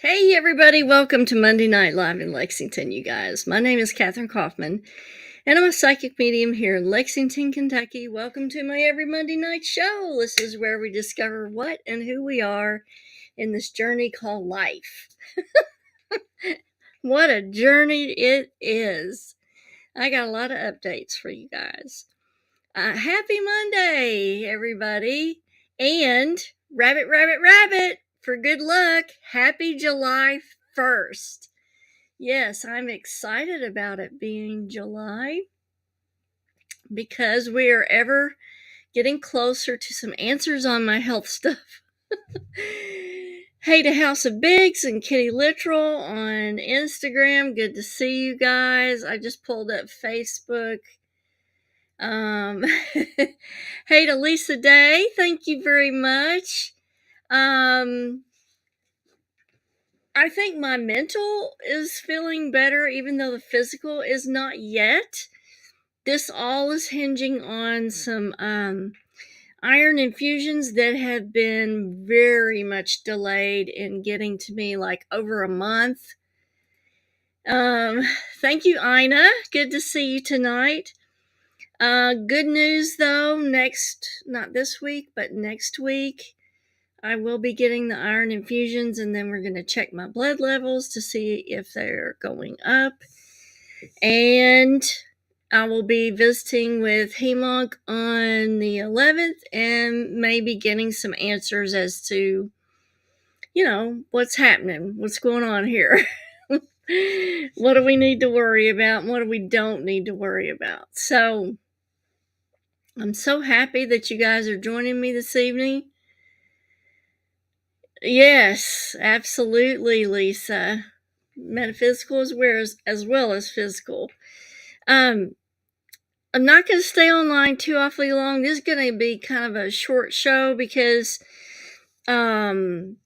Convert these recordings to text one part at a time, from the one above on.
Hey everybody, welcome to Monday Night Live in Lexington, you guys. My name is Kathryn Kauffman, and I'm a psychic medium here in Lexington, Kentucky. Welcome to my every Monday night show. This is where we discover what and who we are in this journey called life. What a journey it is. I got a lot of updates for you guys. Happy Monday, everybody. And rabbit, rabbit, rabbit, for good luck. Happy July 1st. Yes, I'm excited about it being July because we are ever getting closer to some answers on my health stuff. Hey to House of Biggs and Kitty Literal on Instagram. Good to see you guys. I just pulled up Facebook. Hey to Lisa Day. Thank you very much. I think my mental is feeling better, even though the physical is not yet. This all is hinging on some iron infusions that have been very much delayed in getting to me, like over a month. Thank you, Ina. Good to see you tonight. Good news though, not this week, but next week, I will be getting the iron infusions, and then we're going to check my blood levels to see if they're going up. And I will be visiting with Hemonk on the 11th and maybe getting some answers as to, what's happening, what's going on here. What do we need to worry about and what do we don't need to worry about? So I'm so happy that you guys are joining me this evening. Yes, absolutely, Lisa. Metaphysical as well as physical. I'm not going to stay online too awfully long. This is going to be kind of a short show because the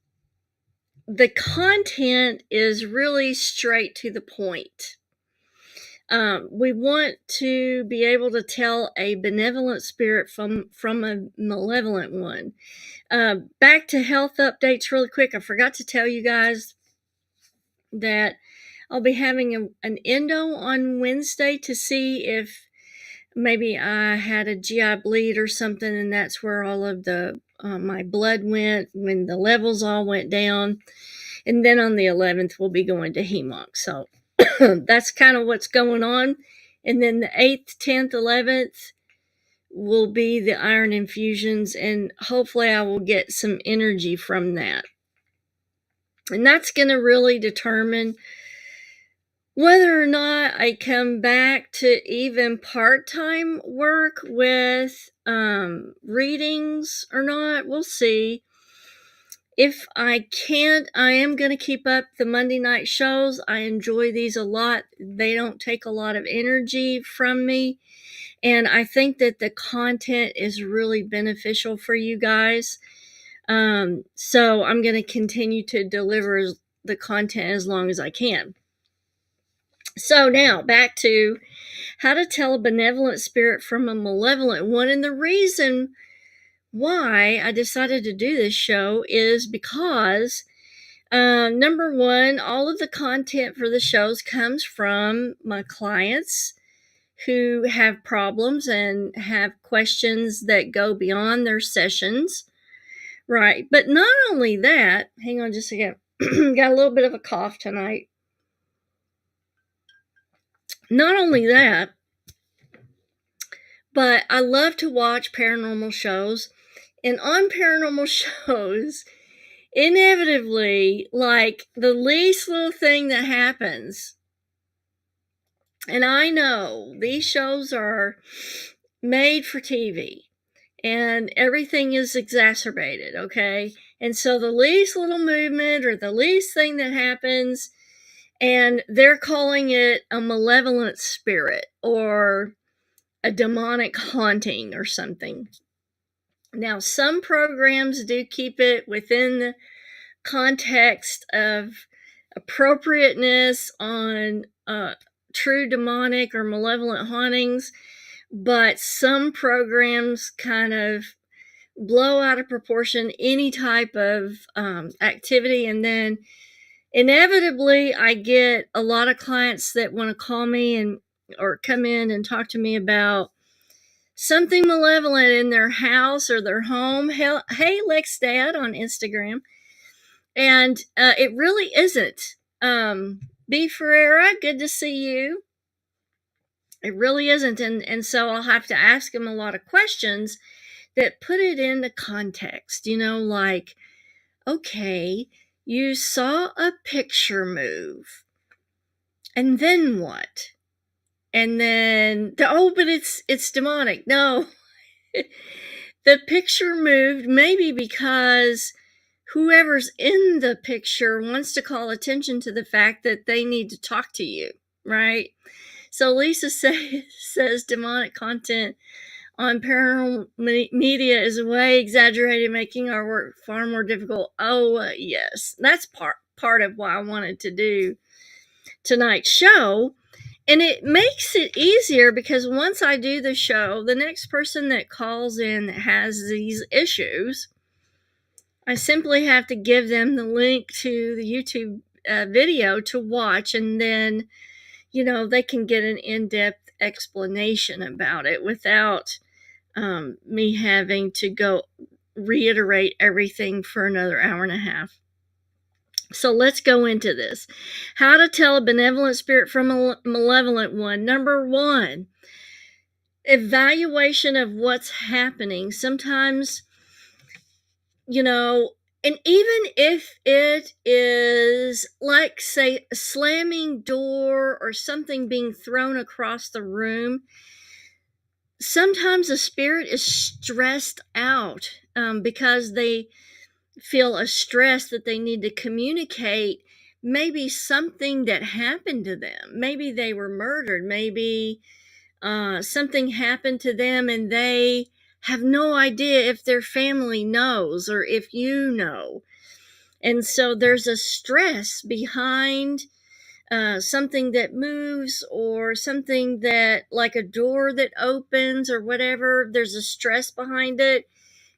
content is really straight to the point. We want to be able to tell a benevolent spirit from a malevolent one. Back to health updates really quick. I forgot to tell you guys that I'll be having an endo on Wednesday to see if maybe I had a GI bleed or something, and that's where all of the my blood went when the levels all went down. And then on the 11th, we'll be going to Hemonk. So that's kind of what's going on. And then the 8th, 10th, 11th will be the iron infusions, and hopefully I will get some energy from that. And that's going to really determine whether or not I come back to even part-time work with readings or not. We'll see. If I can't, I am going to keep up the Monday night shows. I enjoy these a lot. They don't take a lot of energy from me. And I think that the content is really beneficial for you guys. So I'm going to continue to deliver the content as long as I can. So now back to how to tell a benevolent spirit from a malevolent one. And the reason why I decided to do this show is because, number one, all of the content for the shows comes from my clients who have problems and have questions that go beyond their sessions. Right. But not only that, hang on just a second. Got a little bit of a cough tonight. Not only that, but I love to watch paranormal shows. And on paranormal shows, inevitably, like the least little thing that happens, and I know these shows are made for TV and everything is exacerbated, okay? And so the least little movement or the least thing that happens, and they're calling it a malevolent spirit or a demonic haunting or something. Now, some programs do keep it within the context of appropriateness on true demonic or malevolent hauntings, but some programs kind of blow out of proportion any type of activity, and then inevitably, I get a lot of clients that want to call me and or come in and talk to me about something malevolent in their house or their home. Hey, Lex Dad on Instagram. And it really isn't. B. Ferreira, good to see you. It really isn't. And so I'll have to ask them a lot of questions that put it into context, like, okay, you saw a picture move. And then what? And then, but it's demonic. No. The picture moved maybe because whoever's in the picture wants to call attention to the fact that they need to talk to you, right? So Lisa says demonic content on paranormal media is way exaggerated, making our work far more difficult. Oh, yes. That's part of why I wanted to do tonight's show. And it makes it easier because once I do the show, the next person that calls in that has these issues, I simply have to give them the link to the YouTube video to watch, and then, they can get an in-depth explanation about it without me having to go reiterate everything for another hour and a half. So let's go into this. How to tell a benevolent spirit from a malevolent one. Number one, evaluation of what's happening. Sometimes, and even if it is like, say, a slamming door or something being thrown across the room, sometimes a spirit is stressed out because they feel a stress that they need to communicate maybe something that happened to them. Maybe they were murdered. Maybe something happened to them and they have no idea if their family knows or if you know. And so there's a stress behind something that moves or something that, like a door that opens or whatever. There's a stress behind it,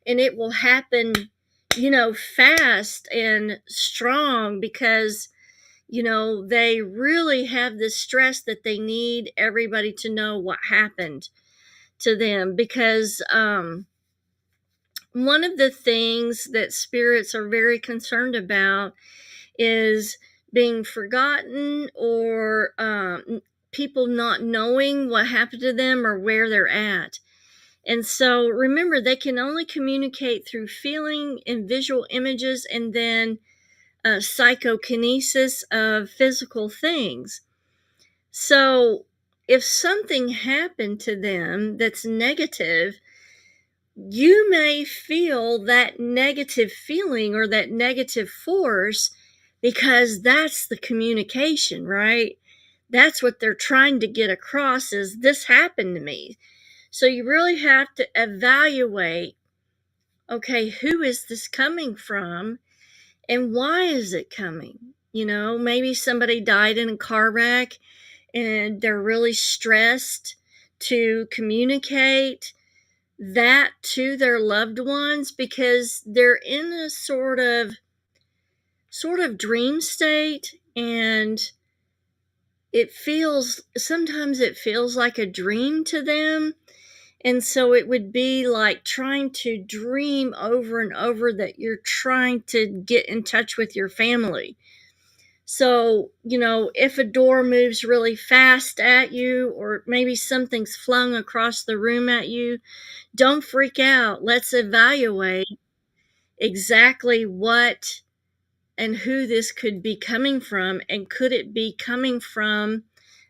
and it will happen fast and strong because, they really have this stress that they need everybody to know what happened to them. Because one of the things that spirits are very concerned about is being forgotten or people not knowing what happened to them or where they're at. And so remember, they can only communicate through feeling and visual images and then psychokinesis of physical things. So if something happened to them that's negative, you may feel that negative feeling or that negative force because that's the communication, right? That's what they're trying to get across is this happened to me. So you really have to evaluate, okay, who is this coming from and why is it coming? Maybe somebody died in a car wreck and they're really stressed to communicate that to their loved ones because they're in a sort of dream state, and sometimes it feels like a dream to them. And so it would be like trying to dream over and over that you're trying to get in touch with your family. So, if a door moves really fast at you, or maybe something's flung across the room at you, don't freak out. Let's evaluate exactly what and who this could be coming from, and could it be coming from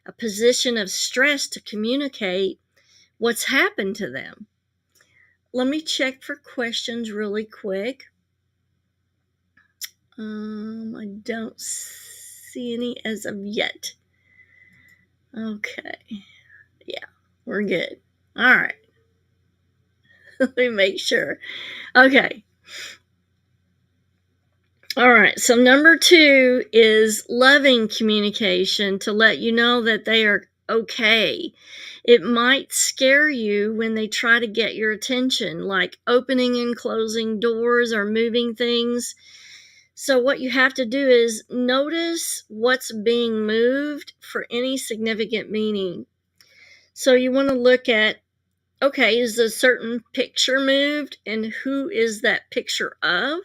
a position of stress to communicate what's happened to them. Let me check for questions really quick. I don't see any as of yet. Okay. Yeah, we're good. All right. Let me make sure. Okay. All right. So number 2 is loving communication to let you know that they are okay. It might scare you when they try to get your attention, like opening and closing doors or moving things. So what you have to do is notice what's being moved for any significant meaning. So you want to look at, okay, is a certain picture moved and who is that picture of?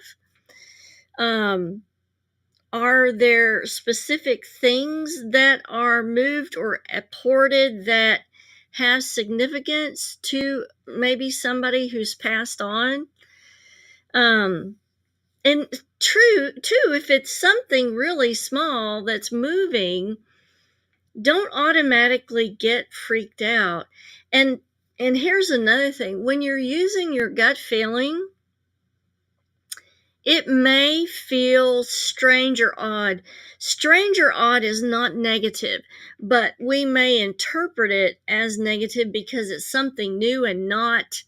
Are there specific things that are moved or apported that have significance to maybe somebody who's passed on? And true, too, if it's something really small that's moving, don't automatically get freaked out. And here's another thing. When you're using your gut feeling, it may feel strange or odd. Strange or odd is not negative, but we may interpret it as negative because it's something new and not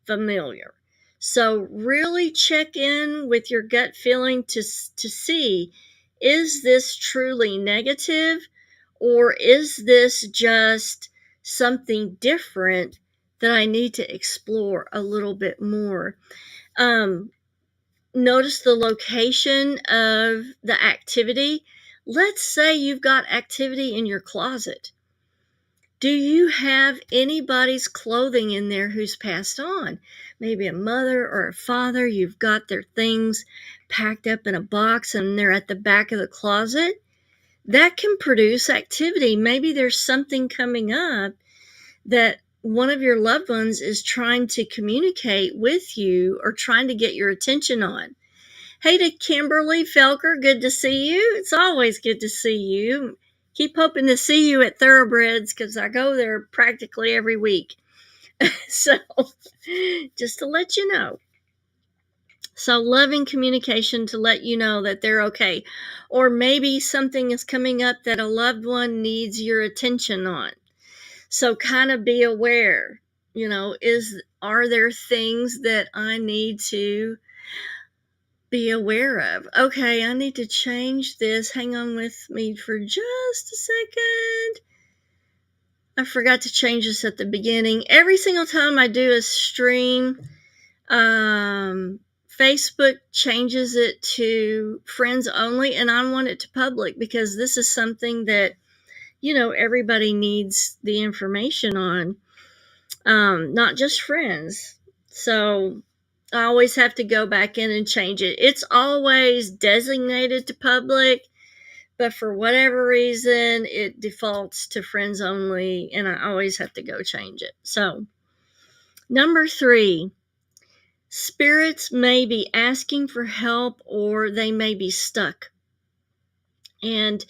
familiar. So really check in with your gut feeling to see, is this truly negative, or is this just something different that I need to explore a little bit more? Notice the location of the activity. Let's say you've got activity in your closet. Do you have anybody's clothing in there who's passed on? Maybe a mother or a father. You've got their things packed up in a box and they're at the back of the closet. That can produce activity. Maybe there's something coming up that one of your loved ones is trying to communicate with you or trying to get your attention on. Hey to Kimberly Felker, good to see you. It's always good to see you. Keep hoping to see you at Thoroughbreds because I go there practically every week. So, just to let you know. So, loving communication to let you know that they're okay. Or maybe something is coming up that a loved one needs your attention on. So, kind of be aware. Are there things that I need to be aware of? Okay, I need to change this. Hang on with me for just a second. I forgot to change this at the beginning. Every single time I do a stream, Facebook changes it to friends only, and I want it to public because this is something that, everybody needs the information on, not just friends. So I always have to go back in and change it. It's always designated to public, but for whatever reason, it defaults to friends only, and I always have to go change it. So, number 3, spirits may be asking for help or they may be stuck. And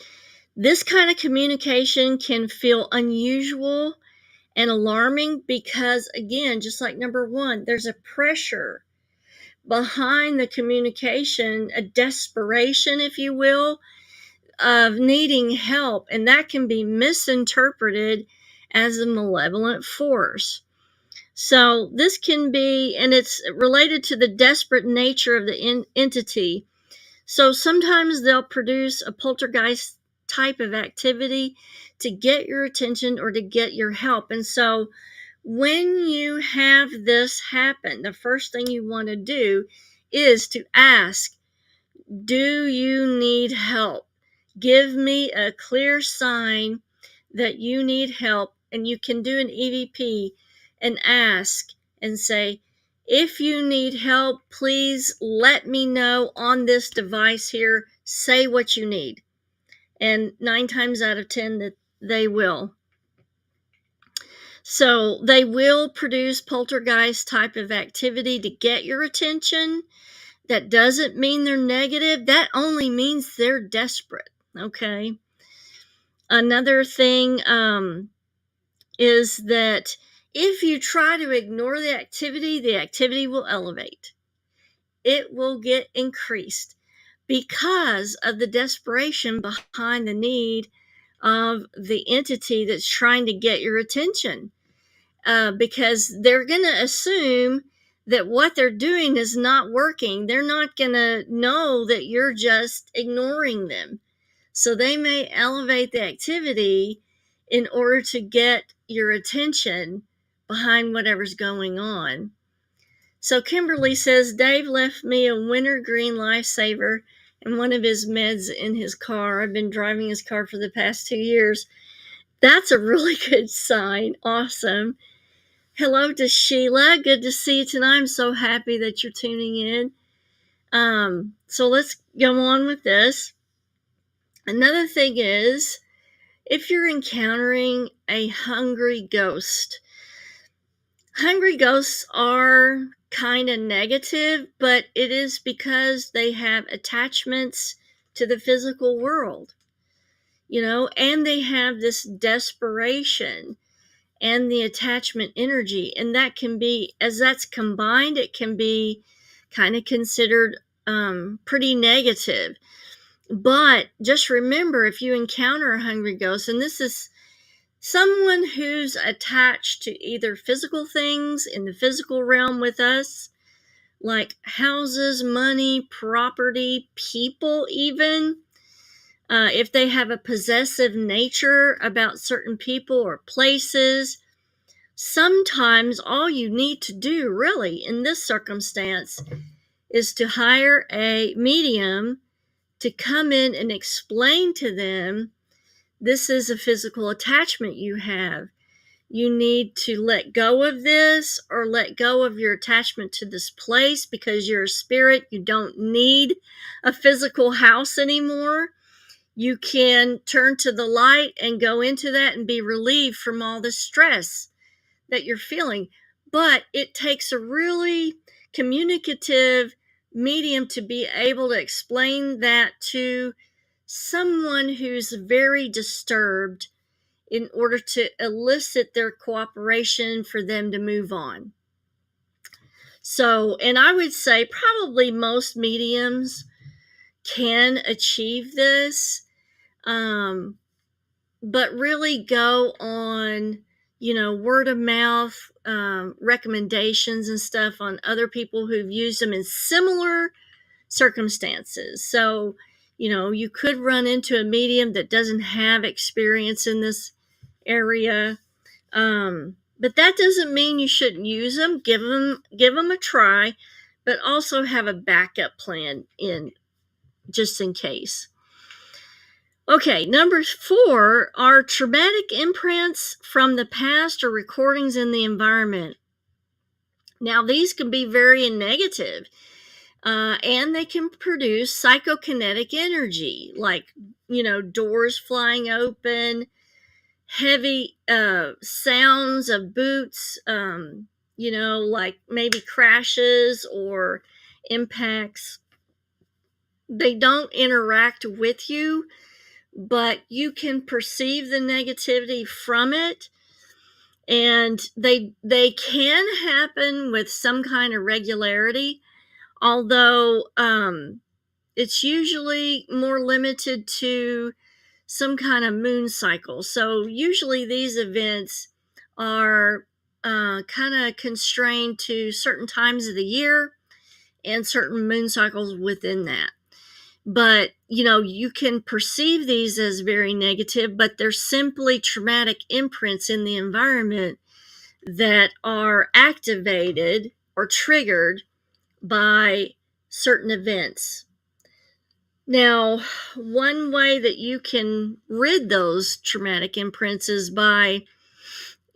this kind of communication can feel unusual and alarming because, again, just like number 1, there's a pressure behind the communication, a desperation, if you will, of needing help, and that can be misinterpreted as a malevolent force. So this can be, and it's related to the desperate nature of the entity. So sometimes they'll produce a poltergeist type of activity to get your attention or to get your help. And so when you have this happen, the first thing you want to do is to ask, do you need help? Give me a clear sign that you need help. And you can do an EVP and ask and say, if you need help, please let me know on this device here. Say what you need. And 9 times out of 10 that they will. So they will produce poltergeist type of activity to get your attention. That doesn't mean they're negative. That only means they're desperate. Okay. Another thing is that if you try to ignore the activity will elevate. It will get increased because of the desperation behind the need of the entity that's trying to get your attention. Because they're going to assume that what they're doing is not working. They're not going to know that you're just ignoring them. So they may elevate the activity in order to get your attention behind whatever's going on. So Kimberly says, Dave left me a wintergreen lifesaver and one of his meds in his car. I've been driving his car for the past 2 years. That's a really good sign. Awesome. Hello to Sheila. Good to see you tonight. I'm so happy that you're tuning in. So let's go on with this. Another thing is, if you're encountering a hungry ghosts are kind of negative, but it is because they have attachments to the physical world, and they have this desperation and the attachment energy. And that can be, as that's combined, it can be kind of considered pretty negative. But just remember, if you encounter a hungry ghost, and this is someone who's attached to either physical things in the physical realm with us, like houses, money, property, people, even if they have a possessive nature about certain people or places, sometimes all you need to do really in this circumstance is to hire a medium to come in and explain to them, this is a physical attachment you have. You need to let go of this, or let go of your attachment to this place, because you're a spirit. You don't need a physical house anymore. You can turn to the light and go into that and be relieved from all the stress that you're feeling. But it takes a really communicative medium to be able to explain that to someone who's very disturbed, in order to elicit their cooperation for them to move on. So, and I would say probably most mediums can achieve this, but really go on, word of mouth, recommendations and stuff on other people who've used them in similar circumstances. So, you could run into a medium that doesn't have experience in this area, but that doesn't mean you shouldn't use them. Give them a try, but also have a backup plan in, just in case. Okay, number 4 are traumatic imprints from the past or recordings in the environment. Now, these can be very negative, and they can produce psychokinetic energy, like, doors flying open, heavy sounds of boots, like maybe crashes or impacts. They don't interact with you, but you can perceive the negativity from it. And they can happen with some kind of regularity, although it's usually more limited to some kind of moon cycle. So usually these events are kind of constrained to certain times of the year and certain moon cycles within that. But, you can perceive these as very negative, but they're simply traumatic imprints in the environment that are activated or triggered by certain events. Now, one way that you can rid those traumatic imprints is by,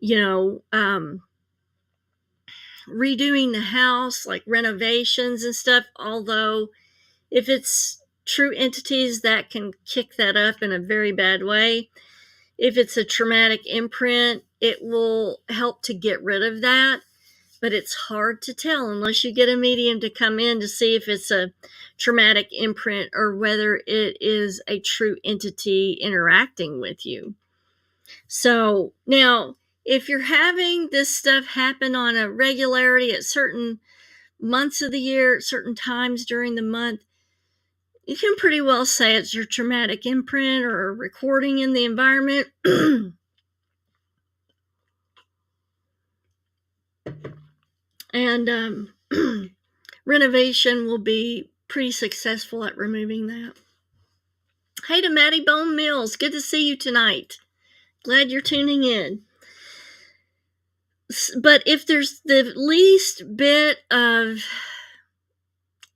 redoing the house, like renovations and stuff. Although, if it's true entities, that can kick that up in a very bad way. If it's a traumatic imprint, it will help to get rid of that. But it's hard to tell unless you get a medium to come in to see if it's a traumatic imprint or whether it is a true entity interacting with you. So now, if you're having this stuff happen on a regularity at certain months of the year, at certain times during the month, you can pretty well say it's your traumatic imprint or a recording in the environment. And renovation will be pretty successful at removing that. Hey to Maddie Bone Mills, good to see you tonight. Glad you're tuning in. But if there's the least bit of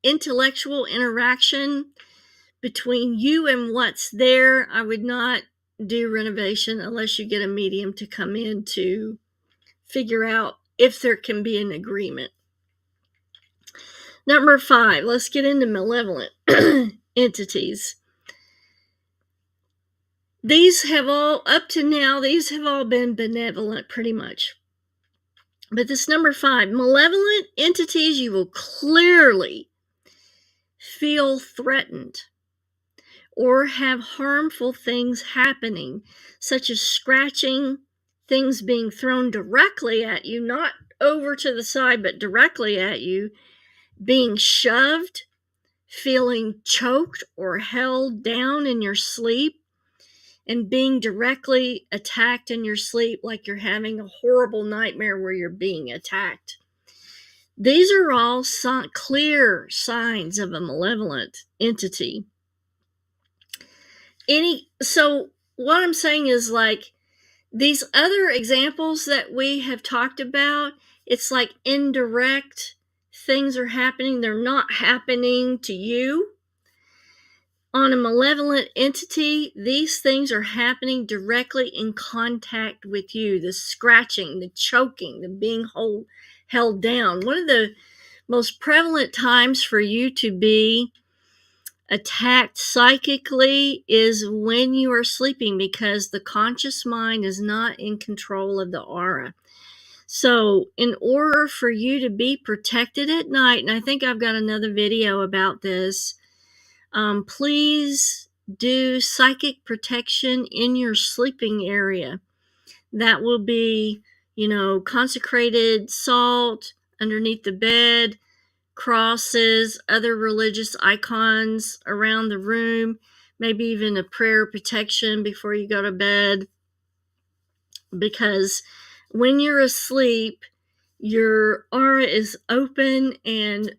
intellectual interaction between you and what's there, I would not do renovation unless you get a medium to come in to figure out if there can be an agreement. Number 5, let's get into malevolent entities. These have all, up to now, these have all been benevolent pretty much. But this number 5, malevolent entities, you will clearly feel threatened or have harmful things happening, such as scratching, things being thrown directly at you, not over to the side, but directly at you, being shoved, feeling choked or held down in your sleep, and being directly attacked in your sleep like you're having a horrible nightmare where you're being attacked. These are all clear signs of a malevolent entity. So what I'm saying is, like, these other examples that we have talked about, it's like indirect things are happening. They're not happening to you. On a malevolent entity, these things are happening directly in contact with you. The scratching, the choking, the being held down. One of the most prevalent times for you to be attacked psychically is when you are sleeping, because the conscious mind is not in control of the aura. So in order for you to be protected at night, and I think I've got another video about this, please do psychic protection in your sleeping area. That will be, consecrated salt underneath the bed, crosses, other religious icons around the room, maybe even a prayer protection before you go to bed. Because when you're asleep, your aura is open, and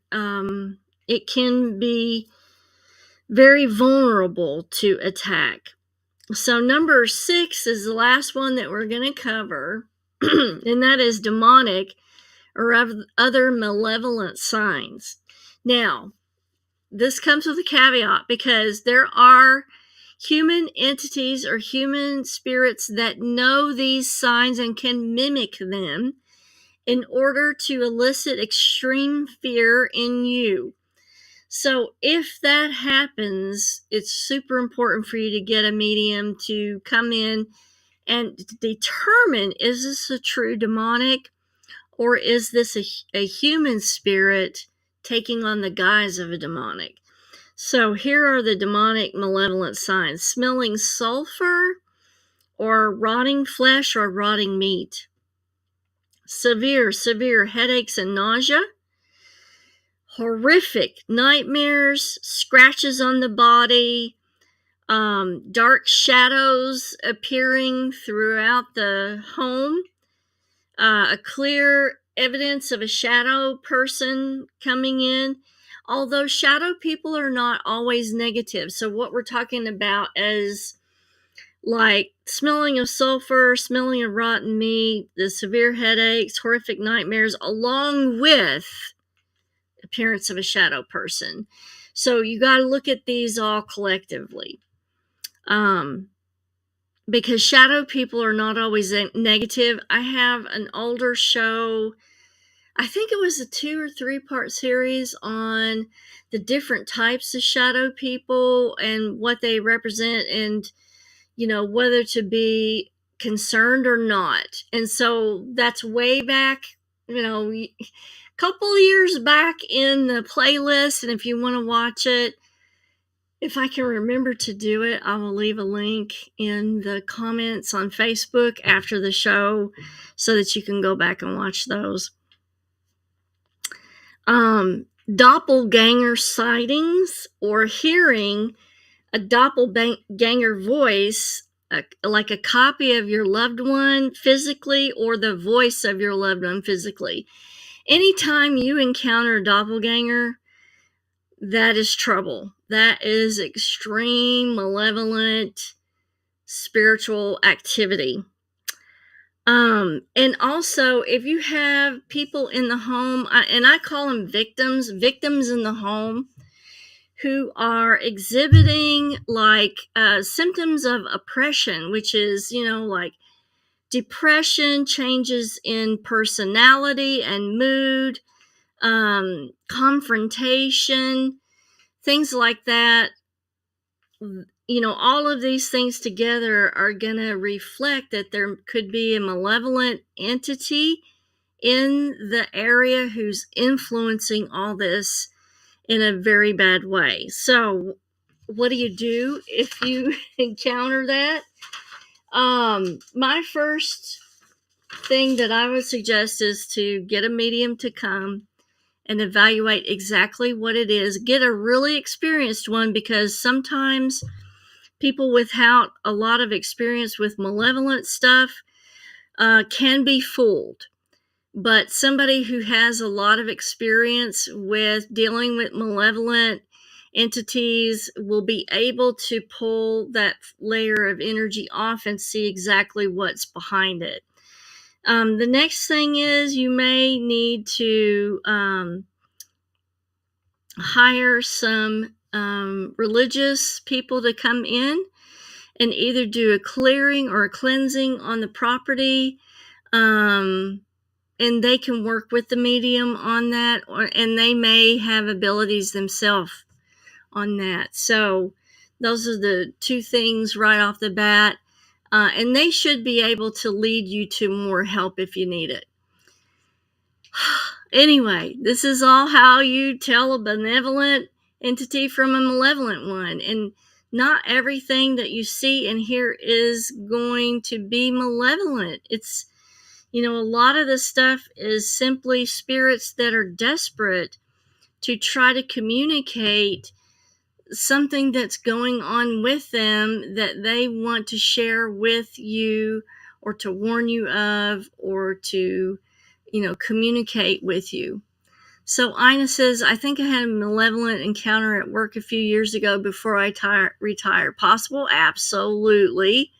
it can be very vulnerable to attack. So number 6 is the last one that we're going to cover, and that is demonic or other malevolent signs. Now, this comes with a caveat, because there are human entities or human spirits that know these signs and can mimic them in order to elicit extreme fear in you. So if that happens, it's super important for you to get a medium to come in and determine, is this a true demonic, or is this a human spirit taking on the guise of a demonic? So here are the demonic malevolent signs: smelling sulfur or rotting flesh or rotting meat, severe headaches and nausea, horrific nightmares, scratches on the body, dark shadows appearing throughout the home, a clear evidence of a shadow person coming in, although shadow people are not always negative. So what we're talking about is like smelling of sulfur, smelling of rotten meat, the severe headaches, horrific nightmares, along with appearance of a shadow person. So you got to look at these all collectively. Because shadow people are not always negative. I have an older show, I think it was a 2 or 3 part series on the different types of shadow people and what they represent, and whether to be concerned or not. And so that's way back, a couple years back in the playlist. And if you want to watch it, if I can remember to do it, I will leave a link in the comments on Facebook after the show so that you can go back and watch those. Doppelganger sightings, or hearing a doppelganger voice, like a copy of your loved one physically, or the voice of your loved one physically. Anytime you encounter a doppelganger, that is trouble. That is extreme malevolent spiritual activity. And also, if you have people in the home, and I call them victims in the home, who are exhibiting like symptoms of oppression, which is, like depression, changes in personality and mood, confrontation, things like that. All of these things together are going to reflect that there could be a malevolent entity in the area who's influencing all this in a very bad way. So, what do you do if you encounter that? My first thing that I would suggest is to get a medium to come and evaluate exactly what it is. Get a really experienced one, because sometimes people without a lot of experience with malevolent stuff can be fooled. But somebody who has a lot of experience with dealing with malevolent entities will be able to pull that layer of energy off and see exactly what's behind it. The next thing is you may need to hire some religious people to come in and either do a clearing or a cleansing on the property. And they can work with the medium on that, and they may have abilities themselves on that. So those are the two things right off the bat. And they should be able to lead you to more help if you need it. Anyway, this is all how you tell a benevolent entity from a malevolent one. And not everything that you see and hear is going to be malevolent. It's, a lot of this stuff is simply spirits that are desperate to try to communicate something that's going on with them that they want to share with you, or to warn you of, or to, communicate with you. So Ina says, I think I had a malevolent encounter at work a few years ago before I retired. Possible? Absolutely.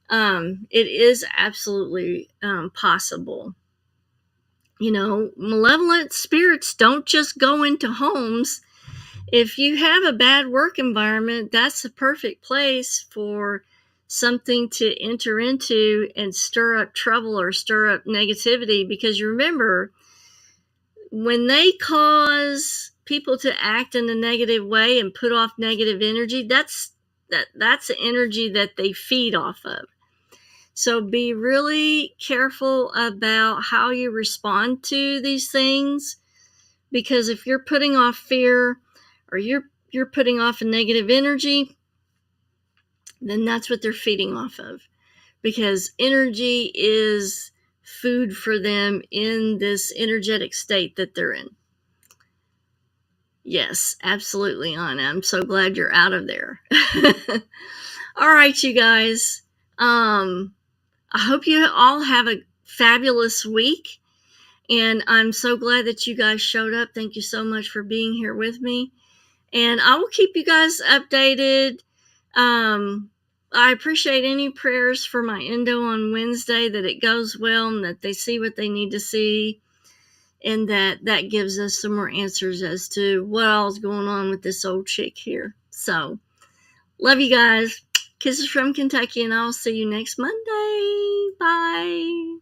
It is absolutely possible. Malevolent spirits don't just go into homes. If you have a bad work environment, that's the perfect place for something to enter into and stir up trouble or stir up negativity. Because you remember, when they cause people to act in a negative way and put off negative energy, that's the energy that they feed off of. So be really careful about how you respond to these things, because if you're putting off fear, or you're putting off a negative energy, then that's what they're feeding off of, because energy is food for them in this energetic state that they're in. Yes, absolutely, Anna. I'm so glad you're out of there. All right, you guys. I hope you all have a fabulous week, and I'm so glad that you guys showed up. Thank you so much for being here with me, and I will keep you guys updated. I appreciate any prayers for my endo on Wednesday, that it goes well and that they see what they need to see, and that gives us some more answers as to what all's going on with this old chick here. So, love you guys. Kisses from Kentucky, and I'll see you next Monday. Bye.